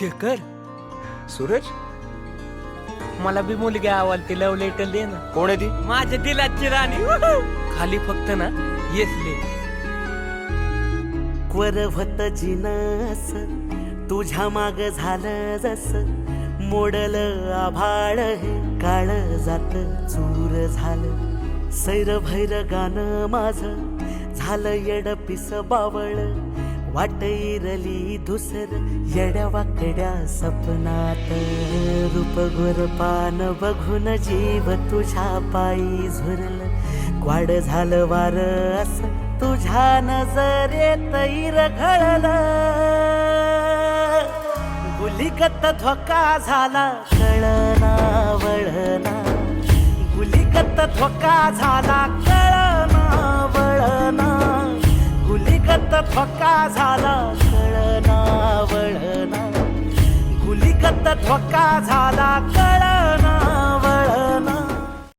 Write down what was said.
शेखर, सूरज मला बी मुलगी आवडते, लव लेटर दे ना. कोण आहे ती? माझ्या दिलाची राणी. खाली फक्त ना येस ले. क्वरवत जिनस तुझ्या माग झालं जस मोडल आभाळ हे काळ जात चूर झालं सैर भैर गाणं माझं झालं येड पिस बावळ वाट इरली धुसर येड्या वाकड्या सपनात रूप गोर पान बघून जीव तुझ्या पायी झुरल क्वाड झालं वार अस तुझ्या नजरेत घळल गुलिगत धोका झाला कळना वळना गुलिगत धोका झाला कळना वळना गुलिगत धोका झाला कळना वळना गुलिगत धोका झाला कळना